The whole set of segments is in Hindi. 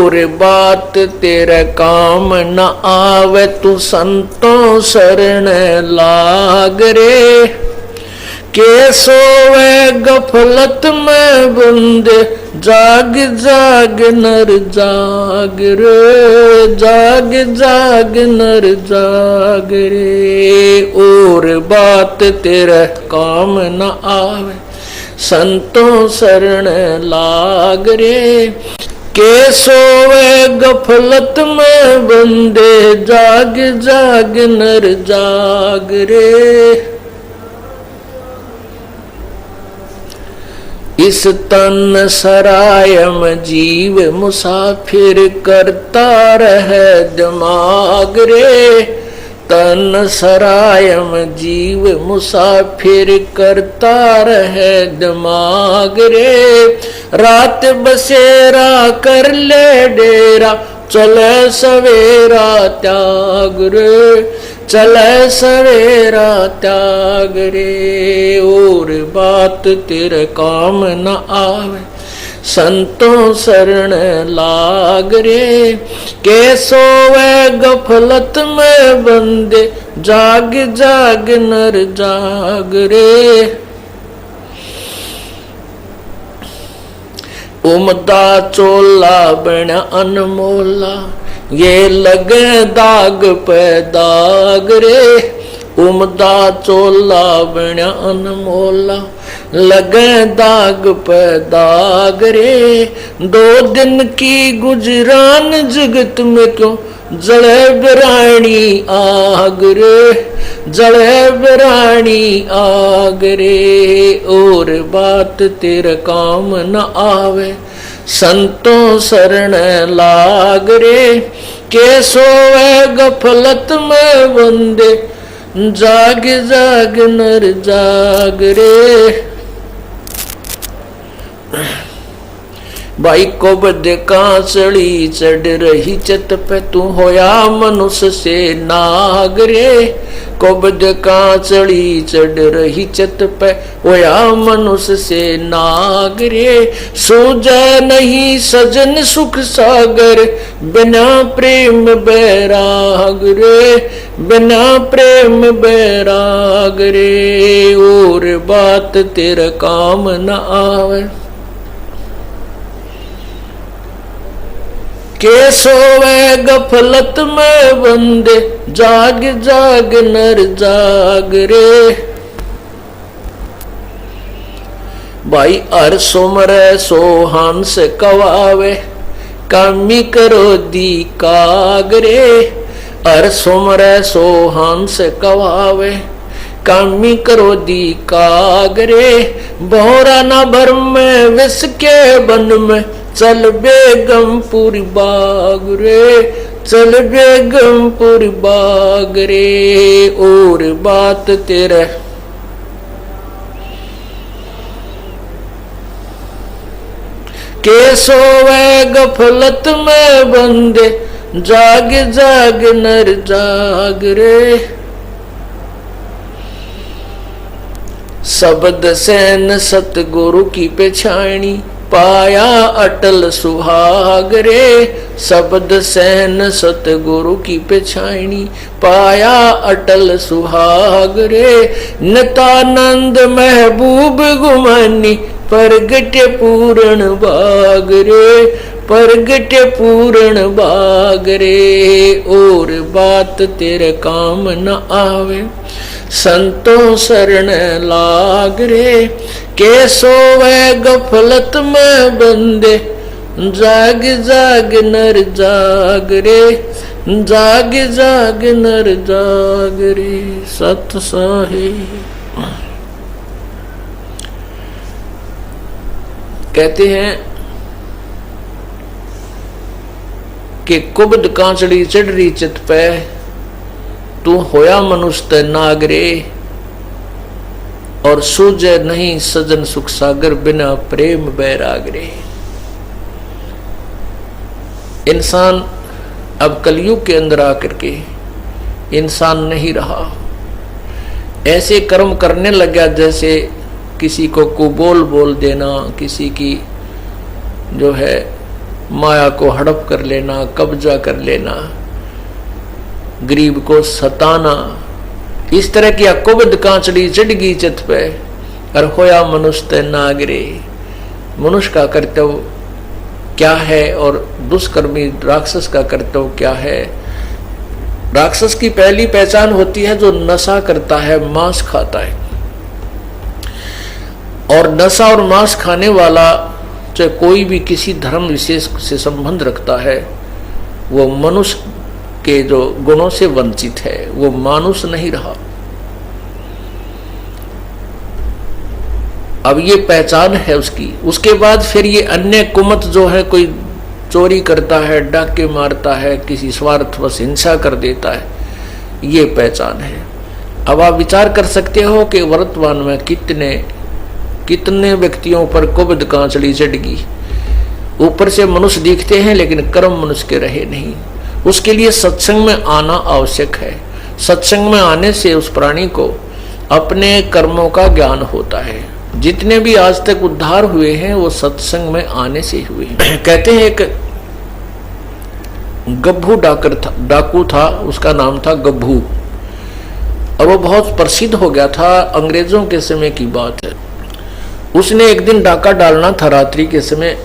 और बात तेरे काम न आवे, तू संतों शरण लाग रे। के सोवे गफलत में बंदे, जाग जाग नर जाग रे, जाग जाग नर जाग रे। और बात तेरे काम न आवे, संतों शरण लाग रे। के सोवे गफलत में बंदे, जाग जाग नर जाग रे। इस तन सराय में जीव मुसाफिर, करता रहे दिमाग रे। तन सराय में जीव मुसाफिर, करता रहे दिमाग रे। रात बसेरा कर ले डेरा, चले सवेरा त्याग रे, चले सवेरा त्याग रे। और बात तेरे काम न आवे, संतों शरण लाग रे। के सोवे गफलत में बंदे, जाग जाग नर जाग रे। उमदा चोला बन अनमोला, ये लगे दाग पे दाग रे। उमदा चोला बन अनमोला, लगे दाग पे दाग रे। 2 दिन की गुजरान जगत में क्यों, जले बिरानी आग रे, जले बिरानी आग रे। और बात तेरे काम न आवे, संतों शरण लाग रे। के सोवे गफलत में बंदे, जाग जाग नर जाग रे। भाई को बद कांसड़ी चढ़ रही चत पे, तू होया मनुष्य से नाग रे। को बद कांसड़ी चढ़ रही चत पे, होया मनुष्य से नाग रे। सूझे नहीं सजन सुख सागर, बिना प्रेम बैराग रे, बिना प्रेम बैराग रे। और बात तेरे काम न आवे, के सोवे गफलत में बंदे, जाग जाग नर जाग रे। भाई हर सुमरे सो हंस कवावे, कामी करो दी काग रे। हर सुमरे सो हंस कवावे, कामी करो दी काग रे। बोरा न भर में विष के बन में, चल बेगमपुर बाग रे, चल बेगमपुर बाग रे। और बात तेरे के सोवे गफलत में बंदे, जाग जाग नर जाग रे। शब्द सैन सतगुरु की पेछाणी, पाया अटल सुहाग रे। शब्द सहन सतगुरु की पेछाणी, पाया अटल सुहाग रे। नितानंद महबूब गुमानी, परगट पूर्ण बाग रे, परगट पूर्ण बाग रे। और बात तेरे काम न आवे, संतों शरण लाग रे। के सोवे गफलत में बंदे, जाग जाग नर जाग रे, जाग जाग नर जाग रे। सत साहिब कहते हैं कि कुबद कांचड़ी चढ़ रही चित पे, तू होया मनुष्य नागरे। और सूझे नहीं सजन सुख सागर, बिना प्रेम बैरागरे। इंसान अब कलयुग के अंदर आकर के इंसान नहीं रहा, ऐसे कर्म करने लगा जैसे किसी को कुबोल बोल देना, किसी की जो है माया को हड़प कर लेना, कब्जा कर लेना, गरीब को सताना, इस तरह की कुबद कांचड़ी चढ़गी चित पे और होया मनुष्य ते नागरे। मनुष्य का कर्तव्य क्या है और दुष्कर्मी राक्षस का कर्तव्य क्या है? राक्षस की पहली पहचान होती है जो नशा करता है, मांस खाता है। और नशा और मांस खाने वाला चाहे कोई भी किसी धर्म विशेष से संबंध रखता है, वो मनुष्य के जो गुणों से वंचित है, वो मानुष नहीं रहा। अब ये पहचान है उसकी। उसके बाद फिर ये अन्य कुमत जो है, कोई चोरी करता है, डाके मारता है, किसी स्वार्थवश हिंसा कर देता है, ये पहचान है। अब आप विचार कर सकते हो कि वर्तमान में कितने व्यक्तियों पर कुबद कांचड़ी चढ़गी। ऊपर से मनुष्य दिखते हैं लेकिन कर्म मनुष्य के रहे नहीं। उसके लिए सत्संग में आना आवश्यक है। सत्संग में आने से उस प्राणी को अपने कर्मों का ज्ञान होता है। जितने भी आज तक उद्धार हुए हैं वो सत्संग में आने से हुए हैं। कहते हैं एक गब्भू डाकू था, उसका नाम था गब्भू, और वो बहुत प्रसिद्ध हो गया था। अंग्रेजों के समय की बात है। उसने एक दिन डाका डालना था रात्रि के समय।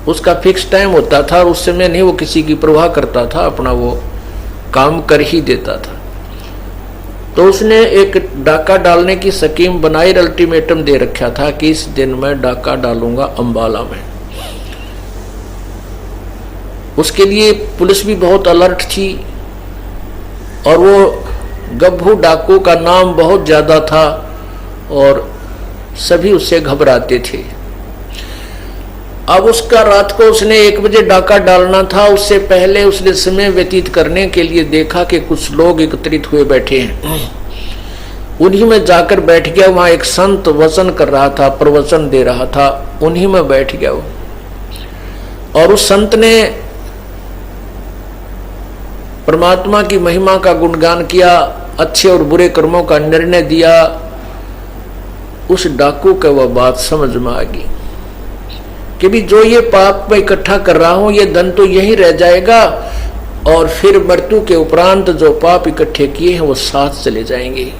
उसका फिक्स टाइम होता था और उस समय नहीं वो किसी की परवाह करता था, अपना वो काम कर ही देता था। तो उसने एक डाका डालने की स्कीम बनाई, अल्टीमेटम दे रखा था कि इस दिन मैं डाका डालूंगा अंबाला में। उसके लिए पुलिस भी बहुत अलर्ट थी और वो गब्भू डाकू का नाम बहुत ज्यादा था और सभी उससे घबराते थे। अब उसका रात को उसने 1 बजे डाका डालना था। उससे पहले उसने समय व्यतीत करने के लिए देखा कि कुछ लोग एकत्रित हुए बैठे हैं। उन्हीं में जाकर बैठ गया। वहां एक संत वचन कर रहा था, प्रवचन दे रहा था, उन्हीं में बैठ गया वो। और उस संत ने परमात्मा की महिमा का गुणगान किया, अच्छे और बुरे कर्मों का निर्णय दिया। उस डाकू को वह बात समझ में आ गई कि भी जो ये पाप मैं इकट्ठा कर रहा हूं, ये धन तो यही रह जाएगा और फिर मृत्यु के उपरांत जो पाप इकट्ठे किए हैं वो साथ चले जाएंगे।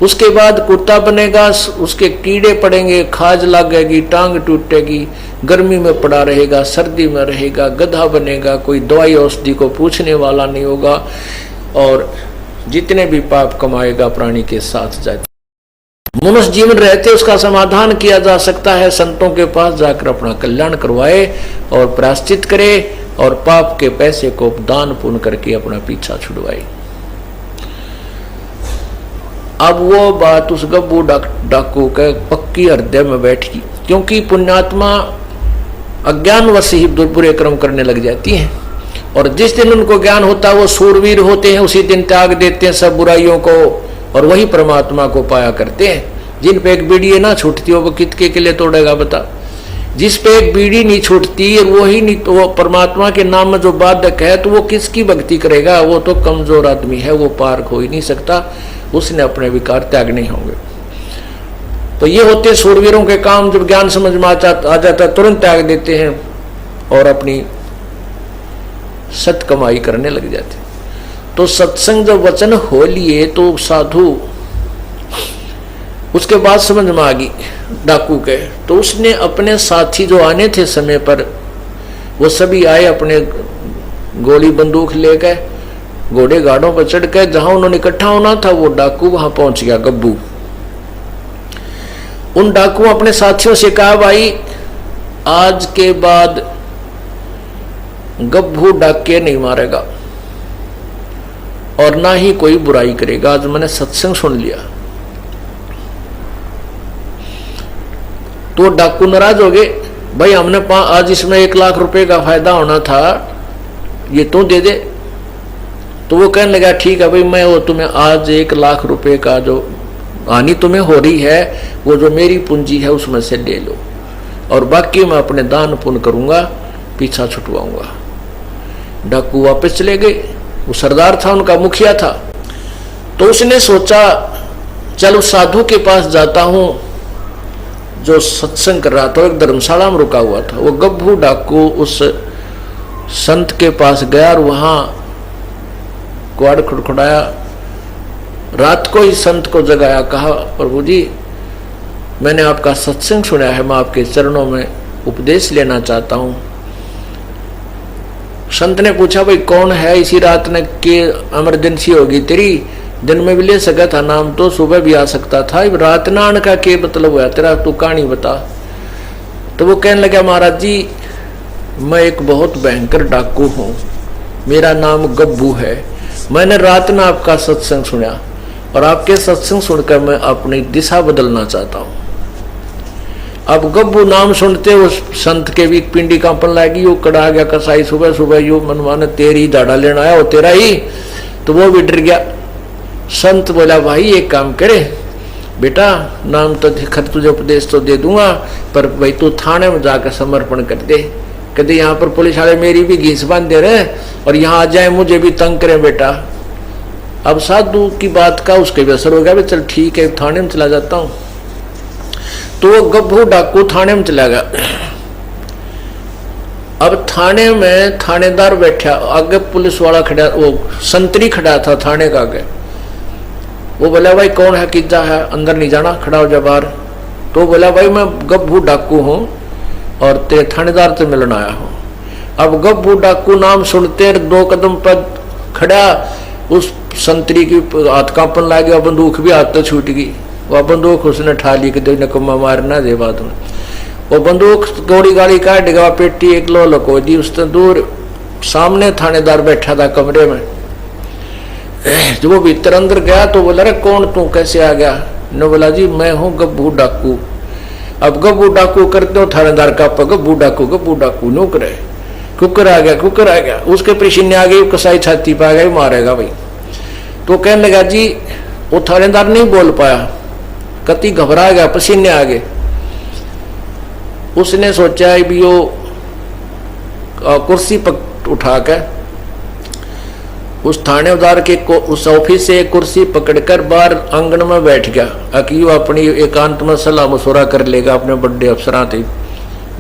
उसके बाद कुत्ता बनेगा, उसके कीड़े पड़ेंगे, खाज लगेगी, टांग टूटेगी, गर्मी में पड़ा रहेगा, सर्दी में रहेगा, गधा बनेगा, कोई दवाई औषधि को पूछने वाला नहीं होगा और जितने भी पाप कमाएगा प्राणी के साथ जाए। मनुष्य जीवन रहते उसका समाधान किया जा सकता है। संतों के पास जाकर अपना कल्याण करवाए और प्रायश्चित करे और पाप के पैसे को दान पुण्य करके अपना पीछा छुड़वाए। अब वो बात उस गब्बू डाकू के पक्की हृदय में बैठी, क्योंकि पुण्यात्मा अज्ञानवश ही बुरे कर्म करने लग जाती हैं और जिस दिन उनको ज्ञान होता है वो सूरवीर होते हैं, उसी दिन त्याग देते हैं सब बुराइयों को और वही परमात्मा को पाया करते हैं। जिन पे एक बीड़ी ना छूटती हो वो कितके के लिए तोड़ेगा बता। जिस पे एक बीड़ी नहीं छूटती वही नहीं, तो वो परमात्मा के नाम में जो बाधक है तो वो किसकी भक्ति करेगा? वो तो कमजोर आदमी है, वो पार हो ही नहीं सकता, उसने अपने विकार त्यागने होंगे। तो ये होते सूरवीरों के काम। जब ज्ञान समझ में आ जाता तुरंत त्याग देते हैं और अपनी सत कमाई करने लग जाते। तो सत्संग जब वचन हो लिए तो साधु उसके बाद समझ में आ गई डाकू के। तो उसने अपने साथी जो आने थे समय पर वो सभी आए, अपने गोली बंदूक लेकर घोड़े गाड़ों पर चढ़ कर जहां उन्होंने इकट्ठा होना था वो डाकू वहां पहुंच गया गब्बू। उन डाकुओं अपने साथियों से कहा, भाई आज के बाद गब्बू डाके नहीं मारेगा और ना ही कोई बुराई करेगा। आज मैंने सत्संग सुन लिया। तो डाकू नाराज हो गए, भाई हमने आज इसमें 1 लाख रुपए का फायदा होना था, ये तू दे दे। तो वो कहने लगा ठीक है भाई, मैं वो तुम्हें आज 1 लाख रुपए का जो हानि तुम्हें हो रही है वो जो मेरी पूंजी है उसमें से ले लो और बाकी मैं अपने दान पुण्य करूंगा, पीछा छुटवाऊंगा। डाकू वापस चले गए। वो सरदार था, उनका मुखिया था। तो उसने सोचा चल उस साधु के पास जाता हूं जो सत्संग कर रहा था, एक धर्मशाला में रुका हुआ था। वो गब्बू डाकू उस संत के पास गया और वहां क्वाड़ खड़खड़ाया। रात को ही संत को जगाया, कहा प्रभु जी मैंने आपका सत्संग सुना है, मैं आपके चरणों में उपदेश लेना चाहता हूं। संत ने पूछा भाई कौन है, इसी रात ने के इमरजेंसी होगी तेरी, दिन में भी ले सका था नाम तो, सुबह भी आ सकता था, रात ना आने का क्या मतलब हुआ तेरा, तू कहानी बता। तो वो कहने लगा महाराज जी मैं एक बहुत भयंकर डाकू हूं, मेरा नाम गब्बू है, मैंने रात में आपका सत्संग सुना और आपके सत्संग सुनकर मैं अपनी दिशा बदलना चाहता हूं। अब गब्बू नाम सुनते उस संत के भी पिंडी कांपन लगी, वो कड़ा गया कसाई, सुबह सुबह यू मनमाने तेरी दाढ़ा लेना आया वो तेरा ही, तो वो भी डर गया। संत बोला भाई एक काम करे बेटा, नाम तो खर तुझे उपदेश तो दे दूंगा, पर भाई तू थाने में जाकर समर्पण कर दे, कहते यहाँ पर पुलिस वाले मेरी भी घीस बांध दे रहे और यहाँ आ जाए मुझे भी तंग करें बेटा। अब साधु की बात का उसके भी असर हो गया, चल ठीक है थाने में चला जाता हूँ। तो वो गब्बू डाकू थाने में चला गया। अब थाने में थानेदार बैठा, आगे पुलिस वाला खड़ा, वो संतरी खड़ा था थाने का आगे। वो बोला भाई कौन है, किज्जा है, अंदर नहीं जाना, खड़ा हो जा बाहर। तो बोला भाई मैं गब्बू डाकू हूँ और तेरे थानेदार से मिलने आया हूँ। अब गब्बू डाकू नाम सुनते 2 कदम पर खड़ा, उस संतरी की हाथ कांपन लग गया, बंदूक भी हाथ तो छूट गई, वह बंदूक उसने ठा ली कि नकुम्मा मारना दे बाद में। वो बंदूक गोली गाड़ी काट गया, पेटी एक लो लको दी, उसने दूर सामने थानेदार बैठा था कमरे में। जब वो भीतर अंदर गया तो बोला अरे कौन तू, कैसे आ गया? ने बोला जी मैं हूँ गब्बू डाकू। अब गब्बू डाकू करते हो थानेदार का, गब्बू डाकू नो करे, कुकर आ गया, उसके पसीने आ गई, कसाई छाती पे आ गई, मारेगा भाई। तो कहने लगा जी, वो थानेदार नहीं बोल पाया, कति घबरा गया, पसीने आ गए। उसने सोचा भी वो कुर्सी पर उठाकर उस थानेदार के उस ऑफिस से कुर्सी पकड़कर बाहर आंगन में बैठ गया, कि वो अपनी एकांत में सलाह मशुरा कर लेगा अपने बड़े अफसरां थे,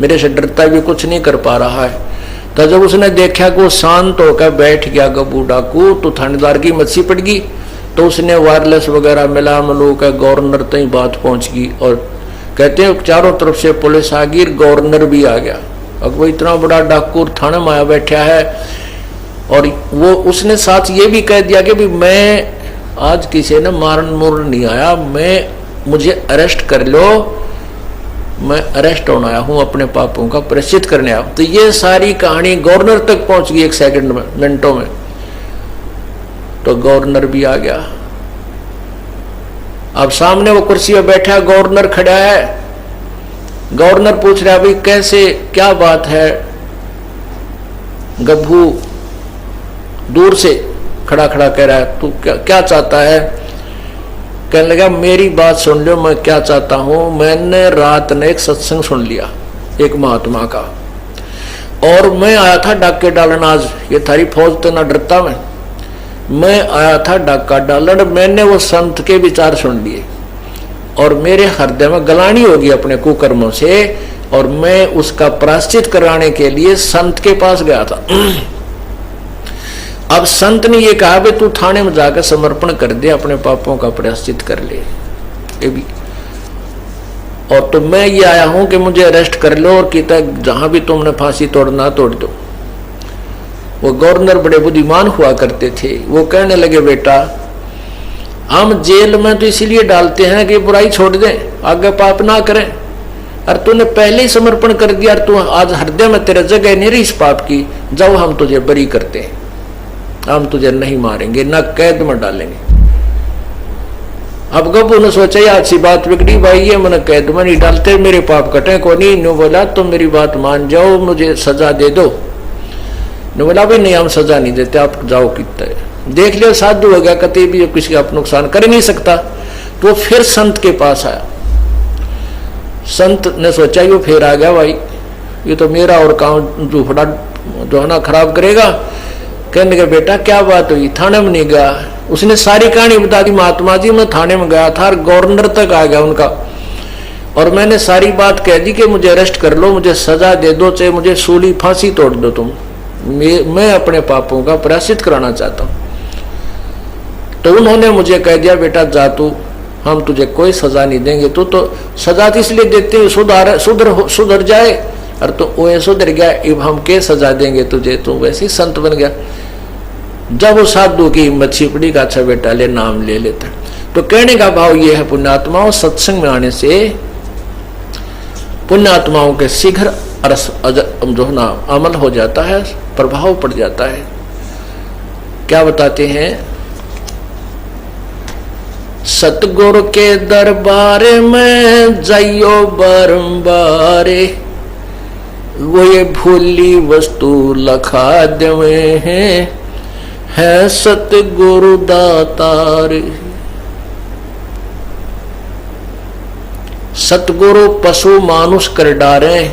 मेरे से डरता भी कुछ नहीं कर पा रहा है। तो जब उसने देखा कि वो शांत होकर बैठ गया गब्बू डाकू, तो थानेदार की मच्छी पड़ गई। तो उसने वायरलेस वगैरह मिला मिलू का गवर्नर तक बात पहुंच गई और कहते हैं चारों तरफ से पुलिस आ गई, गवर्नर भी आ गया। अब वो इतना बड़ा डाकू थाने में आया बैठा है और वो उसने साथ ये भी कह दिया कि भी मैं आज किसी ने मारन मुरन नहीं आया, मुझे अरेस्ट कर लो, मैं अरेस्ट होने आया हूं, अपने पापों का प्रायश्चित करने आया। तो ये सारी कहानी गवर्नर तक पहुंच गई 1 सेकंड में, मिनटों में। तो गवर्नर भी आ गया। अब सामने वो कुर्सी पे बैठा गवर्नर खड़ा है। गवर्नर पूछ रहा भाई कैसे, क्या बात है? गब्बू दूर से खड़ा खड़ा कह रहा है, तू क्या चाहता है? कहने लगा मेरी बात सुन लो, मैं क्या चाहता हूं। मैंने रात ने एक सत्संग सुन लिया एक महात्मा का, और मैं आया था डाके डालन। आज ये थारी फौज तो ना डरता मैं आया था डाका डालन। मैंने वो संत के विचार सुन लिए और मेरे हृदय में गलानी होगी अपने कुकर्मों से, और मैं उसका प्रायश्चित कराने के लिए संत के पास गया था। अब संत ने ये कहा भी तू थाने में जाकर समर्पण कर दे, अपने पापों का प्रायश्चित कर ले ये भी, और तो मैं ये आया हूं कि मुझे अरेस्ट कर लो और कि जहां भी तुमने फांसी तोड़ना तोड़ दो। वो गवर्नर बड़े बुद्धिमान हुआ करते थे। वो कहने लगे बेटा हम जेल में तो इसीलिए डालते हैं कि बुराई छोड़ दें, आगे पाप ना करें। और तूने पहले ही समर्पण कर दिया, तू आज हृदय में तेरा जगह नहीं रही इस पाप की, जाओ हम तुझे बरी करते हैं, हम तुझे नहीं मारेंगे, ना कैद में डालेंगे। अब गब्बू ने सोचा ये अच्छी बात बिगड़ी भाई, ये मैंने कैद में नहीं डालते, मेरे पाप कटे को नहीं। नो बोला तुम मेरी बात मान जाओ, मुझे सजा दे दो। ने बोला भाई नहीं हम सजा नहीं देते, आप जाओ। कितना देख लियो साधु हो गया, कभी भी किसी का नुकसान कर नहीं सकता। तो फिर संत के पास आया। संत ने सोचा ये फिर आ गया भाई, ये तो मेरा और काम झूठा जो है ना खराब करेगा। कहने के बेटा क्या बात हुई? थाने में नहीं गया। उसने सारी कहानी बता दी, महात्मा जी मैं थाने में गया था, गवर्नर तक आ गया उनका, और मैंने सारी बात कह दी कि मुझे अरेस्ट कर लो, मुझे सजा दे दो, चाहे मुझे सूली फांसी तोड़ दो तुम। मैं अपने पापों का प्रायश्चित कराना चाहता हूँ। तो उन्होंने मुझे कह दिया, बेटा जा तू, हम तुझे कोई सजा नहीं देंगे, तू तो सजा इसलिए देते हैं सुधर जाए, और तो वो सुधर गया, अब हम क्या सजा देंगे तुझे, तू वैसे ही संत बन गया। जब वो साधु की हिम्मत छिपड़ी का, अच्छा बेटा ले, नाम ले लेता। तो कहने का भाव ये है, पुण्यात्माओं सत्संग में आने से पुण्यात्माओं के शीघ्र जो ना अमल हो जाता है, प्रभाव पड़ जाता है। क्या बताते हैं, सतगुरु के दरबार में जाइयो बारंबारे, वो ये भूली वस्तु लखा देवे हैं, है सतगुरु दातार। सतगुरु पशु मानुष कर डारे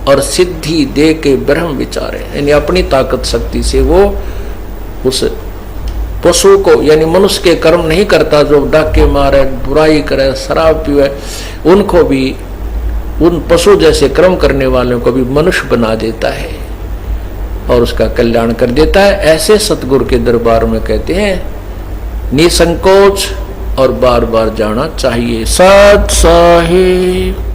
और सिद्धि दे के ब्रह्म विचारे, यानी अपनी ताकत शक्ति से वो उस पशु को, यानी मनुष्य के कर्म नहीं करता, जो डाके मारे, बुराई करे, शराब पीवे, उनको भी, उन पशु जैसे कर्म करने वालों को भी मनुष्य बना देता है और उसका कल्याण कर देता है। ऐसे सतगुरु के दरबार में कहते हैं निसंकोच और बार बार जाना चाहिए। सत साहिब।